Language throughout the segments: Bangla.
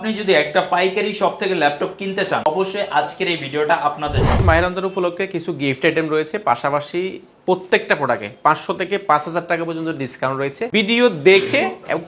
আপনি যদি একটা পাইকারি শপ থেকে ল্যাপটপ কিনতে চান অবশ্যই আজকের এই ভিডিওটা আপনাদের জন্য। মাহের রমজান উপলক্ষে কিছু গিফট আইটেম রয়েছে, পাশাপাশি প্রত্যেকটা প্রোডাক্টে 500 থেকে 5000 টাকা পর্যন্ত ডিসকাউন্ট রয়েছে। ভিডিও দেখে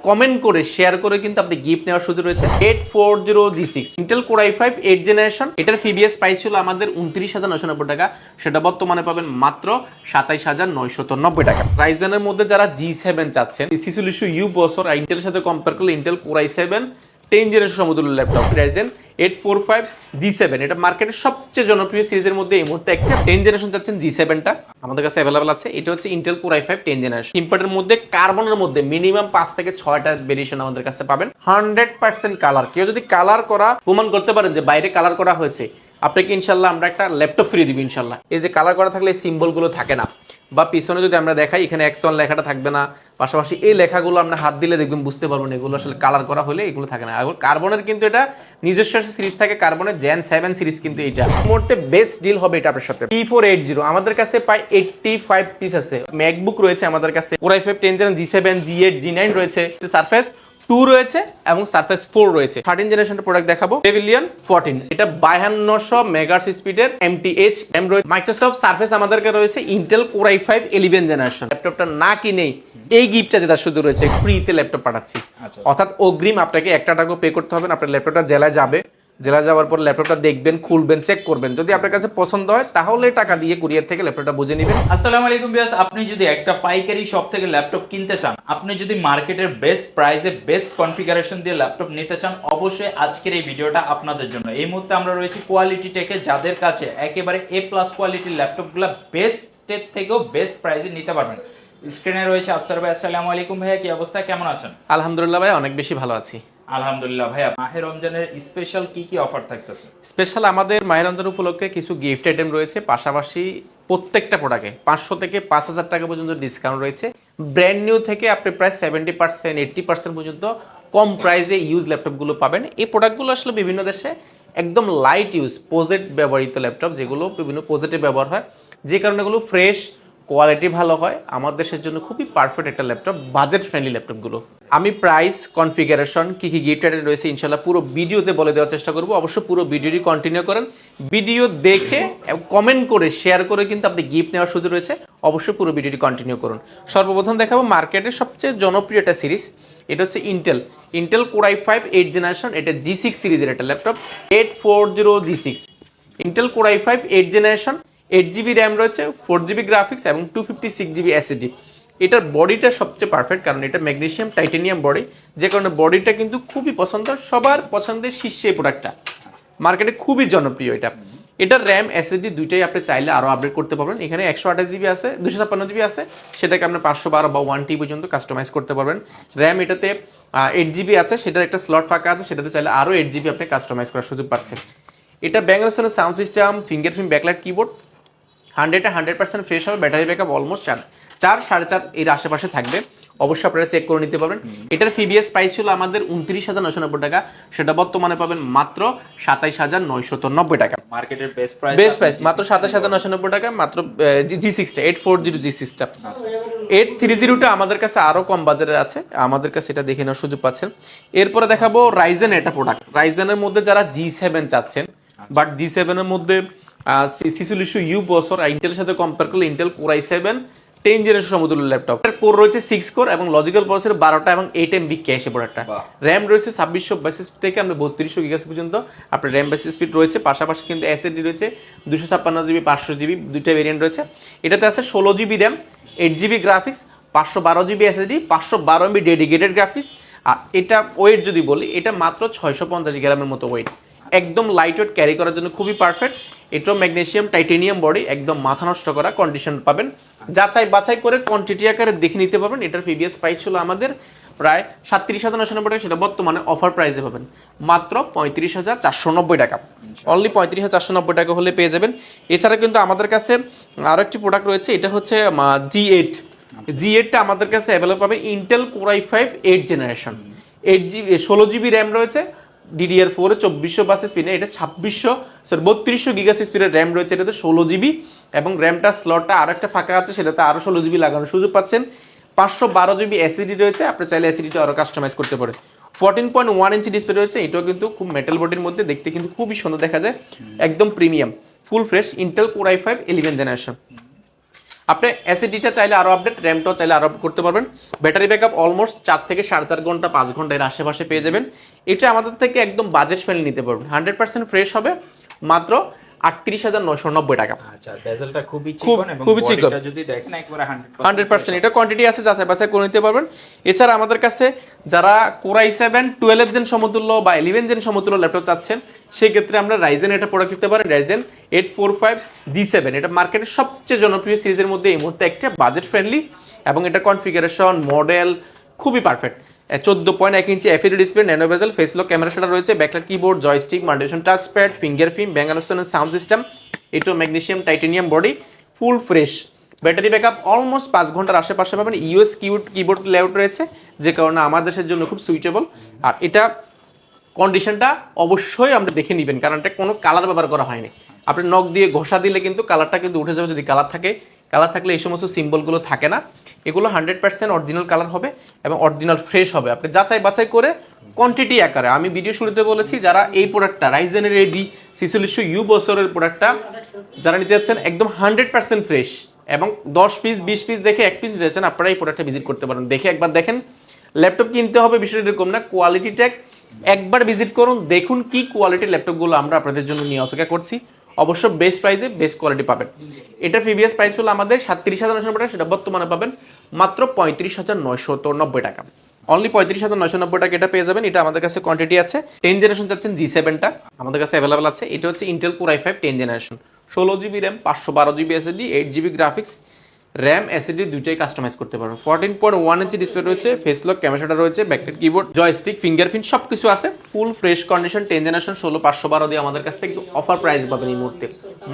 কমেন্ট করে শেয়ার করে কিন্তু আপনি গিফট নেওয়ার সুযোগ রয়েছে। 840G6 Intel core i5 8 generation, এটার ফিবিএস প্রাইস ছিল আমাদের 29,990 টাকা, সেটা বর্তমানে পাবেন মাত্র 27,990 টাকা। রাইজেনের মধ্যে যারা G7 চাচ্ছেন, 66U প্রসেসর ইন্টেলের সাথে কম্পেয়ার করলে ইন্টেল কোর i7 10 জেনারেশন সমতুল্য ল্যাপটপ রাইজেন 845G7, এটা মার্কেটের সবচেয়ে জনপ্রিয় সিরিজের মধ্যে এই মুহূর্তে একটা। 10 জেনারেশন চাচ্ছেন G7টা আমাদের কাছে অ্যাভেলেবল আছে। এটা হচ্ছে ইন্টেল কোর i5 10 জেনারেশন। ইম্পোর্টের মধ্যে কার্বনের মধ্যে মিনিমাম 5 থেকে 6টা ভেরিয়েশন আমাদের কাছে পাবেন। 100% কালার, কেউ যদি কালার করা প্রমাণ করতে পারেন যে বাইরে কালার করা হয়েছে, আপনাকে ইনশাল্লাহ আমরা একটা ল্যাপটপ ফ্রি দিব ইনশাল্লাহ। এই যে কালার করা থাকলে এই সিম্বলগুলো থাকে না, বা পিছনে যদি আমরা দেখাই এখানে X1 লেখাটা থাকবে না, পাশাপাশি এই লেখাগুলো আমরা হাত দিলে দেখবেন বুঝতে পারবেন এগুলো আসলে কালার করা হলে এগুলো থাকে না। আর কার্বনের কিন্তু এটা নিজস্ব সিরিজ থাকে, কার্বনের জেন 7 সিরিজ কিন্তু এটা মুহূর্তে বেস্ট ডিল হবে এটা আপনার সাথে। T480 আমাদের কাছে প্রায় 85 পিস আছে। ম্যাকবুক রয়েছে আমাদের কাছে, core i5 10 gen G7 G8 G9 রয়েছে, সারফেস 2 রয়েছে এবং সারফেস 4 রয়েছে। 13 জেনারেশনের প্রোডাক্ট দেখাবো, পেভিলিয়ন 14, এটা 5200 মেগাহার্টজ স্পিডের MTH RAM রয়েছে। মাইক্রোসফট সারফেস আমাদের কাছে রয়েছে ইন্টেল কোর i5 11 জেনারেশন। ল্যাপটপটা না কিনেই এই গিফটটা যেটা শুধু রয়েছে, ফ্রিতে ল্যাপটপ পাঠাচ্ছি। অর্থাৎ অগ্রিম আপনাকে 1 টাকা পে করতে হবে না। আপনার ল্যাপটপটা জেলায় যাবে, জেলা যাওয়ার পর ল্যাপটপটা দেখবেন, খুলবেন, চেক করবেন, যদি আপনার কাছে পছন্দ হয় তাহলে টাকা দিয়ে কুরিয়ার থেকে ল্যাপটপটা বুঝে নেবেন। আসসালামু আলাইকুম ভিউয়ার্স, আপনি যদি একটা পাইকারি শপ থেকে ল্যাপটপ কিনতে চান, আপনি যদি মার্কেটের বেস্ট প্রাইসে বেস্ট কনফিগারেশন দিয়ে ল্যাপটপ নিতে চান, অবশ্যই আজকের এই ভিডিওটা আপনাদের জন্য। এই মুহূর্তে আমরা রয়েছি কোয়ালিটি টেকে, যাদের কাছে একেবারে A+ কোয়ালিটির ল্যাপটপগুলো বেস্টের থেকেও বেস্ট প্রাইসে নিতে পারবেন। স্ক্রিনে রয়েছে আফসার ভাই। আসসালামু আলাইকুম ভাইয়া, কি অবস্থা, কেমন আছেন? আলহামদুলিল্লাহ ভাই, অনেক বেশি ভালো আছি। আলহামদুলিল্লাহ ভাইয়া, মাহে রমজানের স্পেশাল কি অফার থাকতেছে? স্পেশাল আমাদের মাহের রমজান উপলক্ষে কিছু গিফট আইটেম রয়েছে, পাশাপাশি প্রত্যেকটা প্রোডাক্টে 500 থেকে 5000 টাকা পর্যন্ত ডিসকাউন্ট রয়েছে। ব্র্যান্ড নিউ থেকে আপনি প্রায় 70% 80% পর্যন্ত কম প্রাইসে ইউজ ল্যাপটপগুলো পাবেন। এই প্রোডাক্টগুলো আসলে বিভিন্ন দেশে একদম লাইট ইউজ প্রজেক্ট ব্যবহৃত ল্যাপটপ, যেগুলো বিভিন্ন প্রজেক্টে ব্যবহার হয়, যে কারণে এগুলো ফ্রেশ, কোয়ালিটি ভালো হয়। আমার দেশের জন্য খুবই পারফেক্ট একটা ল্যাপটপ, বাজেট ফ্রেন্ডলি ল্যাপটপগুলো। আমি প্রাইস, কনফিগারেশন, কি গিফট আইটেম রয়েছে ইনশাল্লাহ পুরো ভিডিওতে বলে দেওয়ার চেষ্টা করবো। অবশ্য পুরো ভিডিওটি কন্টিনিউ করেন, ভিডিও দেখে কমেন্ট করে শেয়ার করে কিন্তু আপনি গিফট নেওয়ার সুযোগ রয়েছে। অবশ্যই পুরো ভিডিওটি কন্টিনিউ করুন। সর্বপ্রথম দেখাবো মার্কেটের সবচেয়ে জনপ্রিয় একটা সিরিজ, এটা হচ্ছে ইন্টেল কোর i5 8 জেনারেশন, এটা G6 সিরিজের একটা laptop. 840G6 Intel core i5 8 generation, 8GB RAM রয়েছে, 4GB গ্রাফিক্স এবং 256GB SSD। এটার বডিটা সবচেয়ে পারফেক্ট, কারণ এটা ম্যাগনেসিয়াম টাইটানিয়াম বডি, যে কারণে বডিটা কিন্তু খুবই পছন্দ, সবার পছন্দের শীর্ষে এই প্রোডাক্টটা, মার্কেটে খুবই জনপ্রিয় এটা। এটার র্যাম SSD দুইটাই আপনি চাইলে আরও আপডেট করতে পারবেন। এখানে 128GB আছে, 256GB আছে, সেটাকে আপনি 512 বা 1T পর্যন্ত কাস্টমাইজ করতে পারবেন। র্যাম এটাতে 8GB আছে, সেটার একটা স্লট ফাঁকা আছে, সেটাতে চাইলে আরও 8GB আপনি কাস্টমাইজ করার সুযোগ পাচ্ছেন। এটা Bangalore sound system, fingerprint backlight keyboard, 100% fresh হবে। ব্যাটারি ব্যাকআপ অলমোস্ট 4.5 এর আশেপাশে থাকবে, অবশ্যই আপনারা চেক করে নিতে পারবেন। এটার ফিবিএস প্রাইস ছিল আমাদের 29,990 টাকা, সেটা বর্তমানে পাবেন মাত্র 27,990 টাকা। মার্কেটের বেস্ট প্রাইস মাত্র 27,990 টাকা, মাত্র G6টা 840G6টা। 830টা আমাদের কাছে আরো কম বাজারে আছে, আমাদের কাছে এটা দেখে নেওয়ার সুযোগ পাচ্ছেন। এরপরে দেখাবো রাইজেন, এটা প্রোডাক্ট। রাইজেনের মধ্যে যারা G7 চাচ্ছেন, বাট G7 এর মধ্যে 66U প্রসেসর ইন্টেলের সাথে কম্পেয়ার করলে ইন্টেল কোর i7 10 জেনারেশন সমতুল্য ল্যাপটপ। এর কোর রয়েছে 6 কোর এবং লজিক্যাল প্রসেসর 12টা এবং 8MB ক্যাশে প্রোডাক্টটা। র্যাম রয়েছে 2622 থেকে আমরা 3200 গিগাস পর্যন্ত আপনার র্যাম বেস স্পিড রয়েছে। পাশাপাশি কিন্তু SSD রয়েছে 256GB 500GB, দুইটা ভেরিয়েন্ট রয়েছে। এটাতে আছে 16GB RAM, 8GB graphics, 512GB SSD, 512MB dedicated graphics. আর এটা ওয়েট যদি বলি, এটা মাত্র 650 গ্রামের মতো ওয়েট, একদম লাইট ওয়েট, ক্যারি করার জন্য খুবই পারফেক্ট। এটাও ম্যাগনেসিয়াম টাইটানিয়াম বডি, একদম মাথা নষ্ট করা কন্ডিশন পাবেন। যাচাই বাছাই করে কোয়ান্টিটি আকারে দেখে নিতে পারবেন। এটার প্রিভিয়াস প্রাইস ছিল আমাদের প্রায় 37,990 টাকা, সেটা বর্তমানে অফার প্রাইসে পাবেন মাত্র 35,490 টাকা। অনলি 35,490 টাকা হলে পেয়ে যাবেন। এছাড়া কিন্তু আমাদের কাছে আরও একটি প্রোডাক্ট রয়েছে, এটা হচ্ছে G8টা আমাদের কাছে অ্যাভেলেবল পাবেন। Intel core i5 8 generation, 16GB RAM রয়েছে, DDR4 2422 স্পিডে, এটা 3200 গিগাস স্পিডের র্যাম রয়েছে, এটাতে 16GB এবং র্যামটা স্লটটা আরো একটা ফাঁকা আছে, সেটাতে আরো 16GB লাগানোর সুযোগ পাচ্ছেন। 512GB SSD রয়েছে, আপনি চাইলে SSDটা আরো কাস্টমাইজ করতে পারেন। 14.1 ইঞ্চি ডিসপ্লে রয়েছে, এটাও কিন্তু খুব মেটাল বডির মধ্যে, দেখতে কিন্তু খুবই সুন্দর দেখা যায়, একদম premium full fresh Intel core i5 11 generation. আপনি এসএসডিটা চাইলে আরো আপডেট, র্যামটাও চাইলে আরো আপডেট করতে পারবেন। ব্যাটারি ব্যাকআপ অলমোস্ট 4 থেকে 4.5 ঘন্টা 5 ঘন্টা এর আশেপাশে পেয়ে যাবেন। এটা আমাদের থেকে একদম বাজেট ফ্রেন্ডলি নিতে পারবেন, 100% ফ্রেশ হবে মাত্র 38,990 টাকা। আচ্ছা, বেজেলটা খুবই চিকন এবং খুবই চিকন, বডিটা যদি দেখেন একবারে 100%। এটা কোয়ান্টিটি আছে, যাচাই বাছাই করে নিতে পারবেন। এছাড়া আমাদের কাছে যারা কোর i7 12 জেন সমতুল্য বা 11 জেন সমতুল্য ল্যাপটপ চাচ্ছেন, সেই ক্ষেত্রে আমরা রাইজেন এটা প্রোডাক্ট দিতে পারেন, রাইজেন 845G7। এটা মার্কেটের সবচেয়ে জনপ্রিয় সিরিজের মধ্যে এই মুহূর্তে একটা, বাজেট ফ্রেন্ডলি এবং এটা কনফিগারেশন মডেল খুবই perfect. 14.1 inch FHD display, nano bezel, face lock camera সেটা রয়েছে, backlight keyboard, joystick, multifunction touchpad, fingerprint, Bang and Olufsen sound system, এটো magnesium titanium body, full fresh. Battery backup almost 5 ঘন্টার আশেপাশে পাবেন। ইউএস কিবোর্ড লেআউট রয়েছে, যে কারণে আমার দেশের জন্য খুব সুইটেবল। আর এটা কন্ডিশনটা অবশ্যই আপনি দেখে নেবেন, কারণ এটা কোনো কালার ব্যবহার করা হয়নি। আপনি নখ দিয়ে ঘষা দিলে কিন্তু কালারটা কিন্তু উঠে যাবে, যদি কালার থাকে। কালার থাকলে এই সমস্ত সিম্বলগুলো থাকে না। এগুলো 100% অরিজিনাল কালার হবে এবং অরিজিনাল ফ্রেশ হবে। আপনি যাচাই বাছাই করে কোয়ান্টিটি আকারে, আমি ভিডিও শুরুতে বলেছি, যারা এই প্রোডাক্টটা রাইজেনের এই G4600U বছরের প্রোডাক্টটা যারা নিতে যাচ্ছেন একদম 100% ফ্রেশ এবং 10 পিস 20 পিস দেখে 1 পিস দিয়েছেন, আপনারা এই প্রোডাক্টটা ভিজিট করতে পারেন। দেখে একবার দেখেন, ল্যাপটপ কিনতে হবে বিষয়টা এরকম না, কোয়ালিটি ট্যাগ একবার ভিজিট করুন, দেখুন কি কোয়ালিটির ল্যাপটপগুলো আমরা আপনাদের জন্য নিয়ে অপেক্ষা করছি। অবশ্য বেস্ট প্রাইসে বেস্ট কোয়ালিটি পাবেন। এটা প্রিভিয়াস প্রাইস হলো আমাদের 37,990 টাকা, সেটা বর্তমানে পাবেন মাত্র 35,990 টাকা। অনলি 35,990 টাকা এটা পেয়ে যাবেন। এটা আমাদের কাছে কোয়ান্টিটি আছে। 10 জেনারেশন চাচ্ছেন G7টা আমাদের কাছে অ্যাভেলেবল আছে। এটা হচ্ছে Intel core i5 10 generation, 16GB RAM, 512GB SSD, 8GB graphics, RAM SSD দুইটাই কাস্টমাইজ করতে পারবেন। 14.1 ইঞ্চি ডিসপ্লে রয়েছে, ফেস লক ক্যামেরাটা রয়েছে, ব্যাকলাইট কিবোর্ড, জয়স্টিক, ফিঙ্গারপ্রিন্ট সবকিছু আছে। ফুল ফ্রেশ কন্ডিশন, 10 জেনারেশন, 16512 দিয়ে আমাদের কাছ থেকে অফার প্রাইস পাবেন এই মুহূর্তে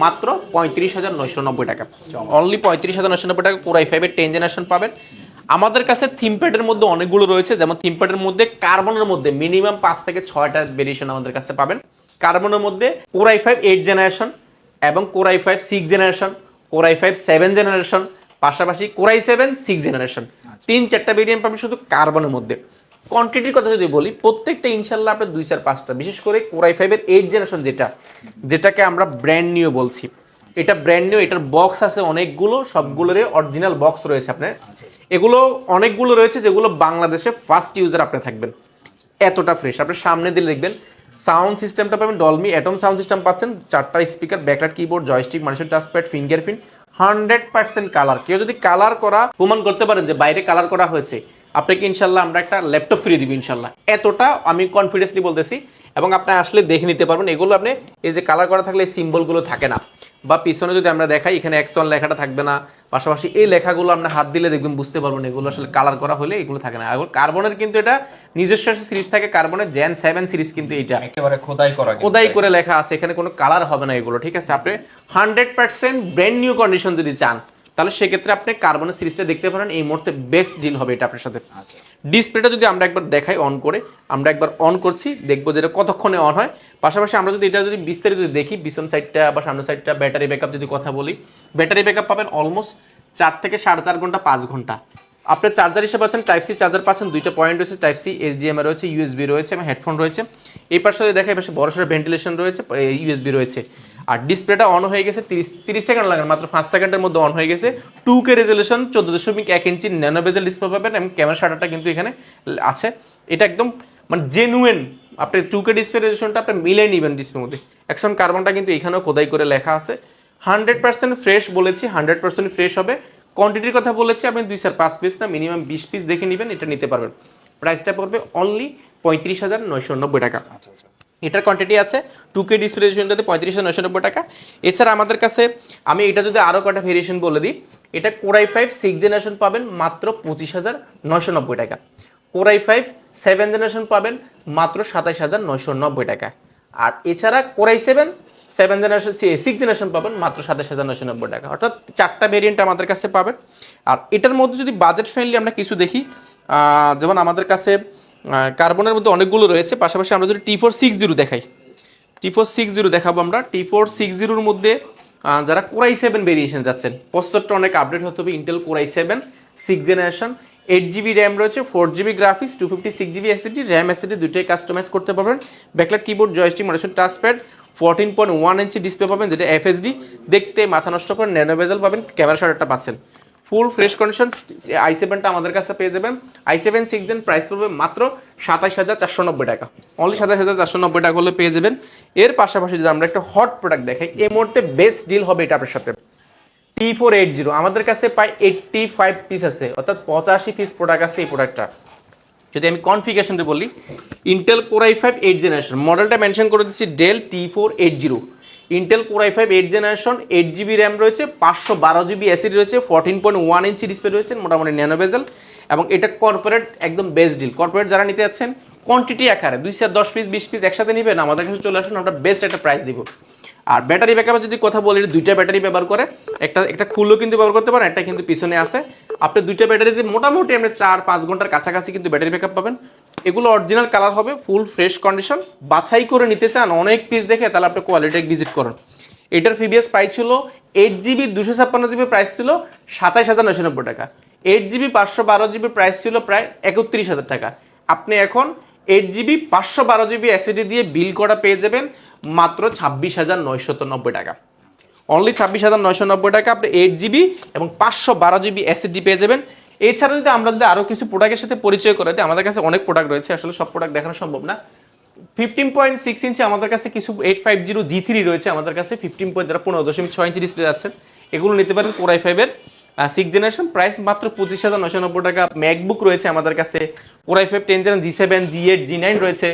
মাত্র 35,990 টাকা। অনলি 35,990 টাকা কোর i5 এর 10 জেনারেশন পাবেন। আমাদের কাছে থিমপ্যাডের মধ্যে অনেকগুলো রয়েছে, যেমন থিমপ্যাডের মধ্যে কার্বনের মধ্যে মিনিমাম 5 থেকে 6টা ভেরিয়েশন আমাদের কাছে পাবেন। কার্বনের মধ্যে কোর i5 8 জেনারেশন এবং core i5 6 generation, core i5 7 generation, পাশাপাশি কোর i7 6 জেনারেশন, 3-4টা ভেরিয়েন্ট পাবেন শুধু কার্বনের মধ্যে। কোয়ান্টিটির কথা যদি বলি, প্রত্যেকটা ইনশাল্লাহ আপনার 2-4-5টা, বিশেষ করে কোর i5 এর 8 জেনারেশন যেটাকে আমরা ব্র্যান্ড নিউ বলছি, এটা ব্র্যান্ড নিউ। এটার বক্স আছে অনেকগুলো, সবগুলোরই অরিজিনাল বক্স রয়েছে আপনার। এগুলো অনেকগুলো রয়েছে যেগুলো বাংলাদেশে ফার্স্ট ইউজার আপনি থাকবেন, এতটা ফ্রেশ। আপনি সামনে দিলে দেখবেন সাউন্ড সিস্টেমটা পাবেন ডলমি অ্যাটম সাউন্ড সিস্টেম পাচ্ছেন, 4টা speaker, backlight keyboard, joystick, multifunction touchpad, fingerprint, 100% colour. কেউ যদি কালার করা প্রমাণ করতে পারেন যে বাইরে কালার করা হয়েছে, আপনাকে ইনশাল্লাহ আমরা একটা ল্যাপটপ ফ্রি দিব ইনশাল্লাহ, এতটা আমি কনফিডেন্সলি বলতেছি। এবং আপনি আসলে দেখে নিতে পারবেন। এগুলো আপনি এই যে কালার করা থাকলে এই সিম্বলগুলো থাকে না, বা পিছনে যদি আমরা দেখাই এখানে এক্সন লেখাটা থাকবে না, পাশাপাশি এই লেখাগুলো আপনি হাত দিলে দেখবেন বুঝতে পারবেন এগুলো আসলে কালার করা হলে এগুলো থাকে না। এবং কার্বনের কিন্তু এটা নিজস্ব সিরিজ থাকে, কার্বনের জেন 7 সিরিজ কিন্তু এটা একেবারে খোদাই করে লেখা আছে, এখানে কোনো কালার হবে না এগুলো, ঠিক আছে। আপনি 100% ব্র্যান্ড নিউ কন্ডিশন যদি চান, তাহলে সেক্ষেত্রে আপনি কার্বনের সিরিজটা দেখতে পারেন, এই মুহূর্তে বেস্ট ডিল হবে এটা আপনার সাথে। ডিসপ্লেটা যদি আমরা একবার দেখাই অন করে, আমরা একবার অন করছি, দেখবো যেটা কতক্ষণে অন হয়। পাশাপাশি আমরা যদি এটা যদি বিস্তারিত দেখি, পিছন সাইডটা বা সামনের সাইডটা, ব্যাটারি ব্যাকআপ যদি কথা বলি, ব্যাটারি ব্যাকআপ পাবেন অলমোস্ট 4 থেকে 4.5 ঘন্টা 5 ঘন্টা। আপনি চার্জার হিসেবে পাচ্ছেন টাইপ সি চার্জার পাচ্ছেন, 2টা পয়েন্ট রয়েছে, টাইপ সি, HDMI রয়েছে, ইউএসবি রয়েছে এবং হেডফোন রয়েছে। এই পাশে যদি দেখা, এই পাশে বড়সড় ভেন্টিলেশন রয়েছে, ইউএসবি রয়েছে। আর ডিসপ্লেটা অন হয়ে গেছে, 30 সেকেন্ড লাগে, মাত্র 5 সেকেন্ডের মধ্যে অন হয়ে গেছে। 2K রেজলিউশন, 14.1 ইঞ্চি ন্যানো বেজেল ডিসপ্লে পাবেন এবং ক্যামেরা শাটারটা কিন্তু এখানে আছে। এটা একদম মানে জেনুইন, আপনি 2K ডিসপ্লে রেজলিউশনটা আপনি মিলিয়ে নেবেন ডিসপ্লের মধ্যে। অ্যাকশন কার্বনটা কিন্তু এখানেও খোদাই করে লেখা আছে। 100% ফ্রেশ বলেছি, 100% ফ্রেশ হবে। কোয়ান্টিটির কথা বলেছি, আপনি 2-4-5 পিস না, মিনিমাম 20 পিস দেখে নেবেন, এটা নিতে পারবেন। প্রাইসটা পড়বে অনলি 35,990 টাকা। এটার কোয়ান্টিটি আছে 2K ডিসপ্লে রেজলিউশনটাতে 35,990 টাকা। এছাড়া আমাদের কাছে আমি এটা যদি আরও কটা ভেরিয়েশন বলে দিই, এটা কোর i5 6 জেনারেশন পাবেন মাত্র 25,990 টাকা। কোর i5 7 জেনারেশন পাবেন মাত্র 27,990 টাকা। আর এছাড়া কোর i7 7 জেনারেশন 6 জেনারেশন পাবেন মাত্র 27,990 টাকা। অর্থাৎ 4টা ভেরিয়েন্ট আমাদের কাছে পাবেন। আর এটার মধ্যে যদি বাজেট ফ্রেন্ডলি আমরা কিছু দেখি, যেমন আমাদের কাছে কার্বনের মধ্যে অনেকগুলো রয়েছে। পাশাপাশি আমরা যদি T460 দেখাই, T460 দেখাবো আমরা। T460 মধ্যে যারা কোর i7 ভেরিয়েশন যাচ্ছেন, প্রসেসরটা অনেক আপডেট হতে হবে, Intel core i7 6 generation, 8GB RAM রয়েছে, 4GB graphics, 256GB SSD, RAM SSD দুটোই কাস্টমাইজ করতে পারবেন। Backlight keyboard, joystick, monitor, touchpad, 14.1 inch display পাবেন যেটা এফএসডি, দেখতে মাথা নষ্ট করে ন্যানো বেজেল পাবেন, ক্যামেরা শাটারটা পাচ্ছেন ফুল ফ্রেশ কন্ডিশন। i7টা আমাদের কাছে পেয়ে যাবেন, i7 6 জেন, প্রাইস পড়বে মাত্র 27490 টাকা, অনলি 27490 টাকা হলে পেয়ে যাবেন। এর পাশাপাশি যদি আমরা একটা হট প্রোডাক্ট দেখাই, এই মুহূর্তে বেস্ট ডিল হবে এটা আপনার সাথে, T480 আমাদের কাছে প্রায় 85 পিস আছে, অর্থাৎ 85 পিস প্রোডাক্ট আছে এই প্রোডাক্টটা। যদি আমি কনফিগারেশনটা বলি, ইন্টেল কোর i5 8 জেনারেশন, মডেলটা মেনশন করে দিচ্ছি Dell T480, Intel core i5 8 generation, 8GB RAM রয়েছে, 512GB এসএসডি রয়েছে, 14.1 ইঞ্চি ডিসপ্লে রয়েছে, মোটামুটি ন্যানো বেজেল, এবং এটা কর্পোরেট একদম বেস্ট ডিল। কর্পোরেট যারা নিতে যাচ্ছেন কোয়ান্টিটি আকারে 210 পিস 20 পিস একসাথে নেবেন, আমাদের কাছে চলে আসুন, আমরা বেস্ট একটা প্রাইস দিব। আর ব্যাটারি ব্যাকআপের যদি কথা বলি, দুইটা ব্যাটারি ব্যবহার করে, একটা খুললেও কিন্তু ব্যবহার করতে পারেন, একটা কিন্তু পিছনে আছে। আপনি দুইটা ব্যাটারিতে মোটামুটি আপনি 4-5 ঘন্টার কাছাকাছি কিন্তু ব্যাটারি ব্যাকআপ পাবেন। এগুলো অরিজিনাল কালার হবে, ফুল ফ্রেশ কন্ডিশন। বাছাই করে নিতে চান অনেক পিস দেখে, তাহলে আপনি কোয়ালিটি ভিজিট করুন। এটার প্রিভিয়াস প্রাইস ছিল 8GB 256GB প্রাইস ছিল 27990 টাকা, 8GB 512GB প্রাইস ছিল প্রায় 31000 টাকা। আপনি এখন 8GB 512GB এসএসডি দিয়ে বিল করা পেয়ে যাবেন মাত্র 26990 টাকা, অনলি 26990 টাকা আপনি 8GB এবং 512GB এসএসডি পেয়ে যাবেন। এছাড়া যদি আমরা যদি আরো কিছু প্রোডাক্টের সাথে পরিচয় করে দিই, আমাদের কাছে অনেক প্রোডাক্ট রয়েছে, আসলে সব প্রোডাক্ট দেখানো সম্ভব না। 15.6 ইঞ্চি আমাদের কাছে কিছু 850 G3 রয়েছে আমাদের কাছে, 15 যারা 15.6 ইঞ্চি ডিসপ্লে যাচ্ছে এগুলো নিতে পারেন। কোর i5 এর 6 জেনারেশন, প্রাইস মাত্র 25990 টাকা। ম্যাকবুক রয়েছে আমাদের কাছে, core i5 10 generation, G7, G8, G9 রয়েছে।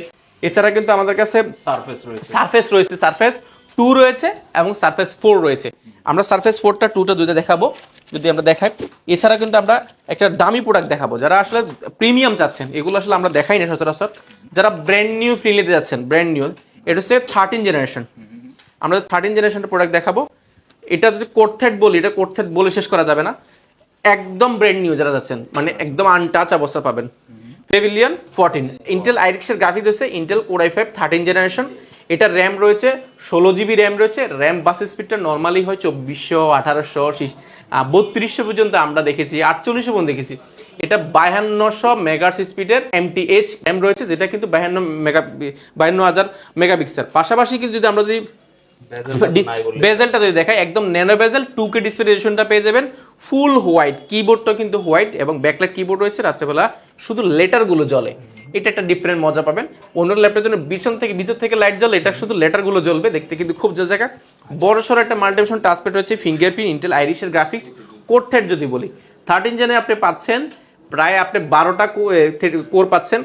এছাড়া কিন্তু আমাদের কাছে সারফেস রয়েছে, সারফেস 2 রয়েছে এবং সারফেস 4 রয়েছে। আমরা সারফেস 4টা 2টা দুইটা দেখাবো যদি আমরা দেখাই। এছাড়া কিন্তু আমরা একটা দামি প্রোডাক্ট দেখাবো, যারা আসলে প্রিমিয়াম চাচ্ছেন, এগুলো আসলে আমরা দেখাই না সচরাচর। যারা ব্র্যান্ড নিউ ফ্রি নিতে যাচ্ছেন, ব্র্যান্ড নিউ, এটা হচ্ছে 13 জেনারেশন, আমরা 13 জেনারেশনের প্রোডাক্ট দেখাবো। এটা যদি কোর্থেড বলি, এটা কোর্থেড বলে শেষ করা যাবে না, একদম ব্র্যান্ড নিউ যারা যাচ্ছেন, মানে একদম আনটাচ অবস্থা পাবেন। পেভিলিয়ন 14, ইন্টেল আইরিক্সের গ্রাফিক্স রয়েছে, ইন্টেল কোর i5 13 জেনারেশন, এটা র্যাম রয়েছে 16GB র্যাম রয়েছে। র্যাম বাস স্পিডটা নর্মালি হয় 2400, 1800, 3200 পর্যন্ত আমরা দেখেছি, 4800 পর্যন্ত দেখেছি। এটা 5200 মেগাহার্টজ স্পিডের MTH র্যাম রয়েছে, যেটা কিন্তু 52000 মেগাপিক্সেল। পাশাপাশি কিন্তু যদি আমরা যদি বেজেলটা যদি দেখাই, একদম ন্যানো বেজেল 2K ডিসপ্লে রেজোলিউশনটা পেয়ে যাবেন, ফুল হোয়াইট, কিবোর্ডটা কিন্তু হোয়াইট এবং ব্যাকলাইট কিবোর্ড রয়েছে। রাত্রেবেলা শুধু লেটারগুলো জ্বলে, এটা একটা ডিফারেন্ট মজা পাবেন। অন্য ল্যাপটপের জন্য ভিতর থেকে লাইট জ্বলে, এটা শুধু লেটারগুলো জ্বলবে, দেখতে কিন্তু খুব জায়গা। বড় সড়ো একটা মাল্টিভিশন টাচপ্যাড রয়েছে, ফিঙ্গারপ্রিন্ট, ইন্টেল আইরিশের গ্রাফিক্স। কোর-থ্রেড যদি বলি, 13 জেনে আপনি পাচ্ছেন প্রায় আপনি 12টা কোর পাচ্ছেন,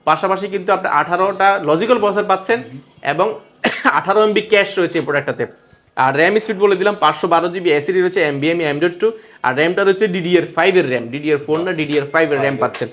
পাশাপাশি কিন্তু আপনি 18টা লজিক্যাল প্রসেসর পাচ্ছেন এবং 18 MB ক্যাশ রয়েছে এই প্রোডাক্টটাতে। আর র্যাম স্পিড বলে দিলাম 512GB এসএসডি রয়েছে, NVMe M.2, আর র্যামটা রয়েছে DDR5 এর র্যাম, DDR4 না DDR5 এর র্যাম পাচ্ছেন।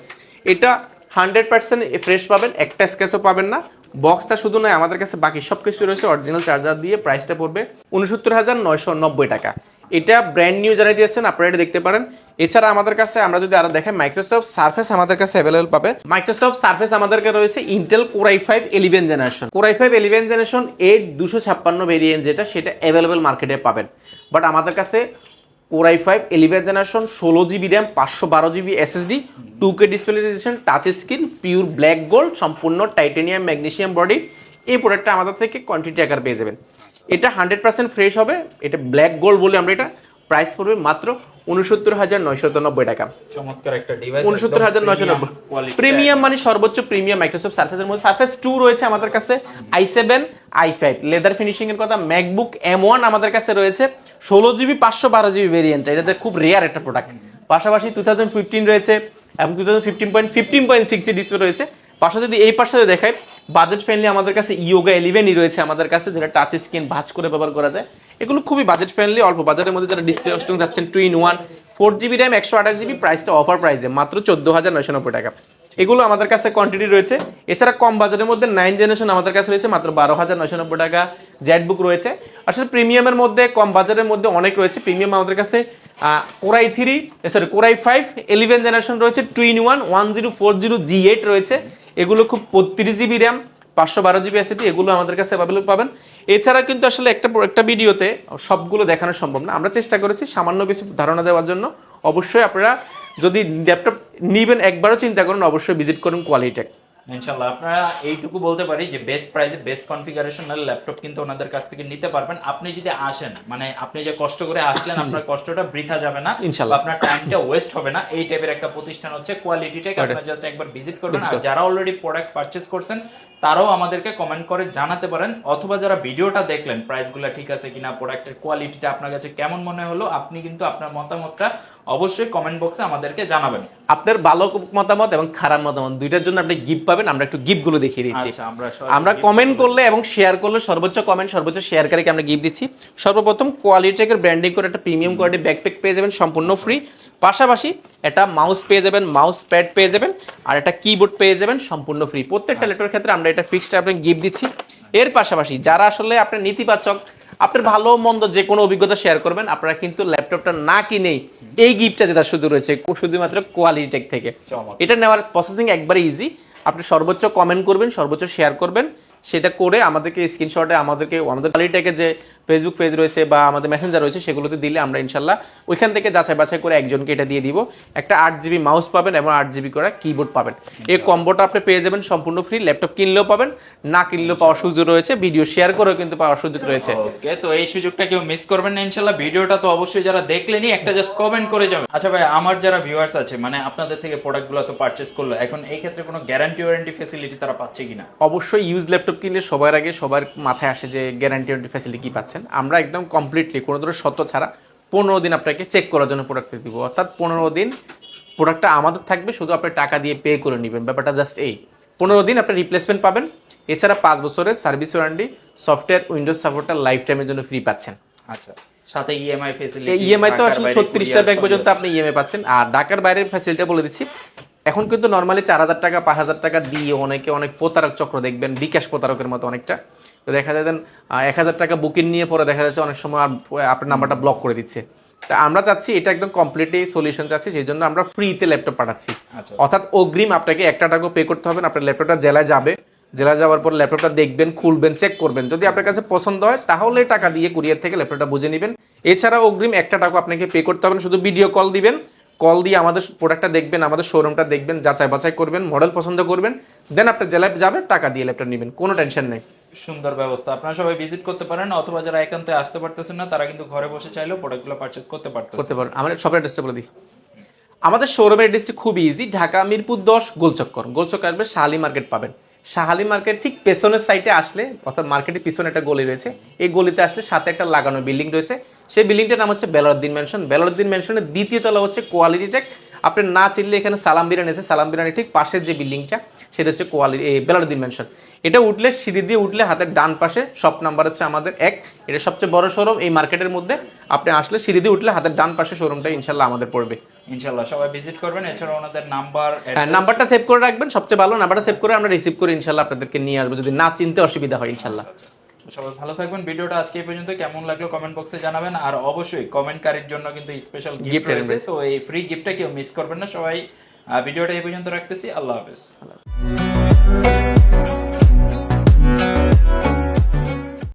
এটা 100% ফ্রেশ পাবেন, একটা স্ক্র্যাচও পাবেন না। বক্সটা শুধু নয়, আমাদের কাছে বাকি সব কিছু রয়েছে অরিজিনাল চার্জার দিয়ে। প্রাইসটা পড়বে 69990 টাকা। এটা ব্র্যান্ড নিউ যারা দিয়েছেন আপনারা এটা দেখতে পারেন। এছাড়া আমাদের কাছে আমরা যদি আরো দেখাই, মাইক্রোসফট সারফেস আমাদের কাছে অ্যাভেলেবল পাবে। মাইক্রোসফট সারফেস আমাদের কাছে রয়েছে Intel core i5 11 generation, core i5 11 generation 8256 variant, যেটা সেটা অ্যাভেলেবল মার্কেটে পাবেন। বাট আমাদের কাছে core i5 11 generation, 16GB RAM, 512GB SSD, 2K display resolution, touch screen, pure black gold, সম্পূর্ণ টাইটানিয়াম ম্যাগনেসিয়াম বডি। এই প্রোডাক্টটা আমাদের থেকে কোয়ান্টিটি আকার পেয়ে যাবেন। এটা 100% ফ্রেশ হবে, এটা ব্ল্যাক গোল্ড বলে আমরা এটা। প্রাইস পড়বে মাত্র 69990 টাকা। চমৎকার একটা ডিভাইস, 69990। প্রিমিয়াম মানে সর্বোচ্চ প্রিমিয়াম মাইক্রোসফট সারফেসের মধ্যে। সারফেস 2 রয়েছে আমাদের কাছে, i7, i5 লেদার ফিনিশিং এর কথা। ম্যাকবুক M1 আমাদের কাছে রয়েছে 16GB 512GB ভেরিয়েন্ট, এটাতে খুব রেয়ার একটা প্রোডাক্ট। পাশাপাশি 2015 রয়েছে এবং 15.6 ডিসপ্লে রয়েছে। পাশে যদি এই পাশে দেখাই, বাজেট ফ্রেন্ডলি আমাদের কাছে ইয়োগা 11 রয়েছে আমাদের কাছে, যেটা টাচ স্ক্রিন ভাঁজ করে ব্যবহার করা যায়। এগুলো খুবই বাজেট ফ্রেন্ডলি, অল্প বাজেটের মধ্যে যারা ডিসপ্লে অপশন যাচ্ছেন 2-in-1, 4GB র্যাম, 128GB, প্রাইসটা অফার প্রাইসে মাত্র 14990 টাকা। এগুলো আমাদের কাছে কোয়ান্টিটি রয়েছে। এছাড়া কম বাজারের মধ্যে 9 জেনারেশন আমাদের কাছে রয়েছে মাত্র 12990 টাকা। জেটবুক রয়েছে। আসলে প্রিমিয়ামের মধ্যে কম বাজারের মধ্যে অনেক রয়েছে। প্রিমিয়াম আমাদের কাছে কোর i5 11 জেনারেশন রয়েছে, 2-in-1 1040 G8 রয়েছে। এগুলো খুব 32GB র্যাম, 512GB এসএসডি, এগুলো আমাদের কাছে অ্যাভেলেবল পাবেন। এছাড়া কিন্তু আসলে একটা ভিডিওতে সবগুলো দেখানো সম্ভব না, আমরা চেষ্টা করেছি সামান্য কিছু ধারণা দেওয়ার জন্য। অবশ্যই আপনারা যদি ল্যাপটপ নিবেন একবারও চিন্তা করুন, অবশ্যই ভিজিট করুন কোয়ালিটেক। ইনশাল্লাহ আপনারা এইটুকু বলতে পারি যে বেস্ট প্রাইসে বেস্ট কনফিগারেশনাল ল্যাপটপ কিন্তু ওনাদের কাছ থেকে নিতে পারবেন। আপনি যদি আসেন, মানে আপনি যে কষ্ট করে আসলেন, আপনার কষ্টটা বৃথা যাবে না, ইনশাল্লাহ আপনার টাইমটা ওয়েস্ট হবে না। এই টাইপের একটা প্রতিষ্ঠান হচ্ছে কোয়ালিটি টেক। আপনারা জাস্ট একবার ভিজিট করবেন। আর যারা অলরেডি প্রোডাক্ট পারচেজ করছেন তারাও আমাদেরকে কমেন্ট করে জানাতে পারেন, অথবা যারা ভিডিওটা দেখলেন প্রাইসগুলো ঠিক আছে কিনা, প্রোডাক্টের কোয়ালিটিটা আপনার কাছে কেমন মনে হলো, আপনি কিন্তু আপনার মতামতটা অবশ্যই কমেন্ট বক্সে আমাদেরকে জানাবেন। আপনার ভালো মতামত এবং খারাপ মতামত দুইটার জন্য আপনি গিফট পাবেন। আমরা একটু গিফট গুলো দেখিয়ে দিচ্ছি। আচ্ছা, আমরা কমেন্ট করলে এবং শেয়ার করলে সর্বোচ্চ কমেন্ট সর্বোচ্চ শেয়ারকারীকে আমরা গিফট দিচ্ছি। সর্বপ্রথম কোয়ালিটেকের ব্র্যান্ডিং করে একটা প্রিমিয়াম কোয়ালিটি ব্যাকপ্যাক পেয়ে যাবেন সম্পূর্ণ ফ্রি। পাশাপাশি একটা মাউস পেয়ে যাবেন, মাউস প্যাড পেয়ে যাবেন, আর একটা কিবোর্ড পেয়ে যাবেন সম্পূর্ণ ফ্রি। প্রত্যেকটা ল্যাপটপের ক্ষেত্রে আমরা এটা ফিক্সড আপনি গিফট দিচ্ছি। এর পাশাপাশি যারা আসলে আপনার নেতিবাচক, আপনার ভালো মন্দ যে কোনো অভিজ্ঞতা শেয়ার করবেন, আপনারা কিন্তু ল্যাপটপটা না কিনেই এই গিফটটা যেটা শুধু রয়েছে শুধুমাত্র কোয়ালিটেক থেকে। এটা নেওয়ার প্রসেসিং একবারে ইজি। আপনি সর্বোচ্চ কমেন্ট করবেন, সর্বোচ্চ শেয়ার করবেন, সেটা করে আমাদেরকে স্ক্রিনশটে আমাদের কোয়ালিটেকে যে ফেসবুক পেজ রয়েছে বা আমাদের মেসেঞ্জার রয়েছে সেগুলোতে দিলে আমরা ইনশাল্লাহ ওইখান থেকে যাচাই বাছাই করে একজনকে এটা দিয়ে দিব। একটা 8GB মাউস পাবেন এবং 8GB করে কিবোর্ড পাবেন। এই কম্বোটা আপনি পেয়ে যাবেন সম্পূর্ণ ফ্রি। ল্যাপটপ কিনলেও পাবেন, না কিনলেও পাওয়ার সুযোগ রয়েছে, ভিডিও শেয়ার করেও কিন্তু পাওয়ার সুযোগ রয়েছে। ওকে, তো এই সুযোগটা কেউ মিস করবেন না ইনশাআল্লাহ। ভিডিওটা তো অবশ্যই যারা দেখলেনই একটা জাস্ট কমেন্ট করে যাবেন। আচ্ছা ভাই, আমার যারা ভিউয়ার্স আছে, মানে আপনাদের থেকে প্রোডাক্টগুলো তো পারচেজ করলো, এখন এই ক্ষেত্রে কোনো গ্যারান্টি ওয়ারেন্টি ফ্যাসিলিটি তারা পাচ্ছে কিনা? অবশ্যই ইউজ ল্যাপটপ কিনলে সবার আগে সবার মাথায় আসে যে গ্যারান্টি ওয়ারেন্টি ফ্যাসিলিটি কি পাচ্ছেন। আমরা একদম কমপ্লিটলি কোনো ধরনের শর্ত ছাড়া 15 দিন আপনাকে চেক করার জন্য প্রোডাক্ট দিব। অর্থাৎ 15 দিন প্রোডাক্টটা আমাদের থাকবে, শুধু আপনি টাকা দিয়ে পে করে নেবেন। ব্যাপারটা জাস্ট এই 15 দিন আপনি রিপ্লেসমেন্ট পাবেন। এছাড়া 5 বছরের সার্ভিস ওয়ারেন্টি, সফটওয়্যার উইন্ডোজ সাপোর্টটা লাইফ টাইমের জন্য ফ্রি পাচ্ছেন। আচ্ছা, সাথে ইএমআই ফ্যাসিলিটি। ইএমআই তো আসলে 36টা ব্যাংক পর্যন্ত আপনি ইএমআই পাচ্ছেন। আর ঢাকার বাইরের ফ্যাসিলিটি বলে দিচ্ছি, এখন কিন্তু নর্মালি 4000 টাকা 5000 টাকা দিয়ে অনেকে অনেক প্রতারক চক্র দেখবেন, বিকাশ প্রতারকের মতো অনেকটা। তো দেখা যায় 1000 টাকা বুকিং নিয়ে পরে দেখা যাচ্ছে অনেক সময় আপনার নাম্বারটা ব্লক করে দিচ্ছে। তা আমরা চাচ্ছি এটা একদম কমপ্লিটলি সলিউশন চাচ্ছি, সেই জন্য আমরা ফ্রিতে ল্যাপটপ পাঠাচ্ছি। অর্থাৎ অগ্রিম আপনাকে 1 টাকা পে করতে হবে না। আপনার ল্যাপটপটা জেলায় যাবে, জেলায় যাওয়ার পর ল্যাপটপটা দেখবেন, খুলবেন, চেক করবেন। যদি আপনার কাছে পছন্দ হয় তাহলে টাকা দিয়ে কুরিয়ার থেকে ল্যাপটপটা বুঝে নেবেন। এছাড়া অগ্রিম 1 টাকা আপনাকে পে করতে হবে না। শুধু ভিডিও কল দিবেন, কল দিয়ে আমাদের প্রোডাক্টটা দেখবেন, আমাদের শোরুমটা দেখবেন, যাচাই বাছাই করবেন, মডেল পছন্দ করবেন, দেন আপনার জেলায় যাবেন, টাকা দিয়ে ল্যাপটপ নেবেন, কোনো টেনশন নেই। সুন্দর ব্যবস্থা। আপনারা সবাই ভিজিট করতে পারেন, অথবা যারা একান্তে আসতে পারতেছেন না তারা কিন্তু ঘরে বসে চাইলেও প্রোডাক্টগুলো পারচেজ করতে পারেন। আমাদের শপের অ্যাড্রেসটা বলে দিই। আমাদের শোরুমের অ্যাড্রেসটি খুব ইজি। ঢাকা মিরপুর 10 গোলচক্কর আসবে, শাহালি মার্কেট পাবেন। শাহালি মার্কেট ঠিক পেছনের সাইডে আসলে, অর্থাৎ মার্কেটের পিছনে একটা গলি রয়েছে, এই গলিতে আসলে সাথে একটা লাগানো বিল্ডিং রয়েছে। সেই বিল্ডিংটার নাম হচ্ছে বেলাউদ্দিন ম্যানশন। বেলাউদ্দিন ম্যানশনের দ্বিতীয় তলা হচ্ছে কোয়ালিটি টেক। আপনি না চিনলে এখানে সালাম বিরিয়ানি আছে, সালাম বিরিয়ানি ঠিক পাশের যে বিল্ডিংটা সেটা হচ্ছে বেলাউদ্দিন ম্যানশন। এটা উঠলে, সিঁড়ি দিয়ে উঠলে হাতের ডান পাশে শপ নাম্বার হচ্ছে আমাদের 1। এটা সবচেয়ে বড় শোরুম এই মার্কেটের মধ্যে। আপনি আসলে সিঁড়ি দিয়ে উঠলে হাতের ডান পাশে শোরুমটা ইনশাল্লাহ আমাদের পড়বে। ইনশাআল্লাহ সবাই ভিজিট করবেন। এছাড়া ওনাদের নাম্বারটা সেভ করে রাখবেন, সবচেয়ে ভালো। নাম্বারটা সেভ করে আমরা রিসিভ করে ইনশাল্লাহ আপনাদেরকে নিয়ে আসবো যদি না চিনতে অসুবিধা হয় ইনশাল্লাহ। সবাই ভালো থাকবেন। ভিডিওটা আজকে এই পর্যন্ত। কেমন লাগলো কমেন্ট বক্সে জানাবেন। আর অবশ্যই কমেন্টকারীর জন্য কিন্তু স্পেশাল গিফট রয়েছে, তো এই ফ্রি গিফটটা কেউ মিস করবেন না। সবাই ভিডিওটা এই পর্যন্ত রাখতেছি। আল্লাহ হাফেজ।